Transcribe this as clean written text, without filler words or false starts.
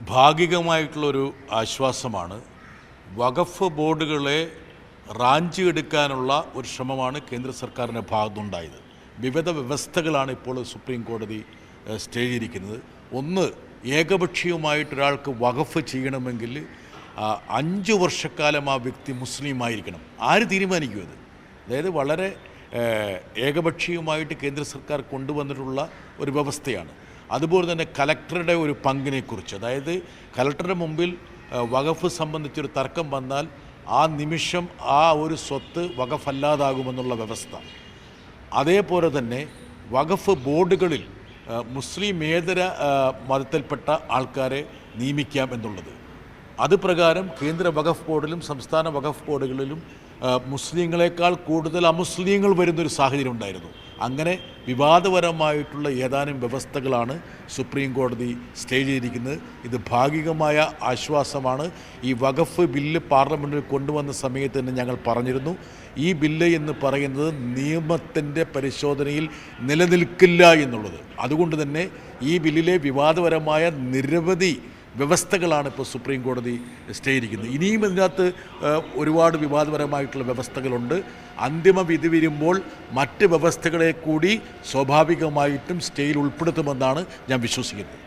ഭാഗികമായിട്ടുള്ളൊരു ആശ്വാസമാണ്. വഖഫ് ബോർഡുകളെ റാഞ്ചിയെടുക്കാനുള്ള ഒരു ശ്രമമാണ് കേന്ദ്ര സർക്കാരിൻ്റെ ഭാഗത്തുനിന്നുണ്ടായത്. വിവിധ വ്യവസ്ഥകളാണ് ഇപ്പോൾ സുപ്രീം കോടതി സ്റ്റേ ചെയ്തിരിക്കുന്നത്. ഒന്ന്, ഏകപക്ഷീയമായിട്ടൊരാൾക്ക് വഖഫ് ചെയ്യണമെങ്കിൽ 5 വർഷക്കാലം ആ വ്യക്തി മുസ്ലിം ആയിരിക്കണം. ആര് തീരുമാനിക്കും അത്? അതായത് വളരെ ഏകപക്ഷീയമായിട്ട് കേന്ദ്ര സർക്കാർ കൊണ്ടുവന്നിട്ടുള്ള ഒരു വ്യവസ്ഥയാണ്. അതുപോലെ തന്നെ കലക്ടറുടെ ഒരു പങ്കിനെക്കുറിച്ച്, അതായത് കലക്ടറുടെ മുമ്പിൽ വഖഫ് സംബന്ധിച്ചൊരു തർക്കം വന്നാൽ ആ നിമിഷം ആ ഒരു സ്വത്ത് വഖഫല്ലാതാകുമെന്നുള്ള വ്യവസ്ഥ. അതേപോലെ തന്നെ വഖഫ് ബോർഡുകളിൽ മുസ്ലിമേതര മതത്തിൽപ്പെട്ട ആൾക്കാരെ നിയമിക്കാം എന്നുള്ളത്. അത് പ്രകാരം കേന്ദ്ര വഖഫ് ബോർഡിലും സംസ്ഥാന വഖഫ് ബോർഡുകളിലും മുസ്ലിങ്ങളെക്കാൾ കൂടുതൽ അമുസ്ലിങ്ങൾ വരുന്നൊരു സാഹചര്യം ഉണ്ടായിരുന്നു. അങ്ങനെ വിവാദപരമായിട്ടുള്ള ഏതാനും വ്യവസ്ഥകളാണ് സുപ്രീം കോടതി സ്റ്റേ ചെയ്തിരിക്കുന്നത്. ഇത് ഭാഗികമായ ആശ്വാസമാണ്. ഈ വഖഫ് ബില്ല് പാർലമെൻറ്റിൽ കൊണ്ടുവന്ന സമയത്ത് തന്നെ ഞങ്ങൾ പറഞ്ഞിരുന്നു, ഈ ബില്ല് എന്ന് പറയുന്നത് നിയമത്തിൻ്റെ പരിശോധനയിൽ നിലനിൽക്കില്ല എന്നുള്ളത്. അതുകൊണ്ട് തന്നെ ഈ ബില്ലിലെ വിവാദപരമായ നിരവധി വ്യവസ്ഥകളാണ് ഇപ്പോൾ സുപ്രീം കോടതി സ്റ്റേ ചെയ്തിരിക്കുന്നത്. ഇനിയും ഇതിനകത്ത് ഒരുപാട് വിവാദപരമായിട്ടുള്ള വ്യവസ്ഥകളുണ്ട്. അന്തിമ വിധി വരുമ്പോൾ മറ്റ് വ്യവസ്ഥകളെ കൂടി സ്വാഭാവികമായിട്ടും സ്റ്റേയിൽ ഉൾപ്പെടുത്തുമെന്നാണ് ഞാൻ വിശ്വസിക്കുന്നത്.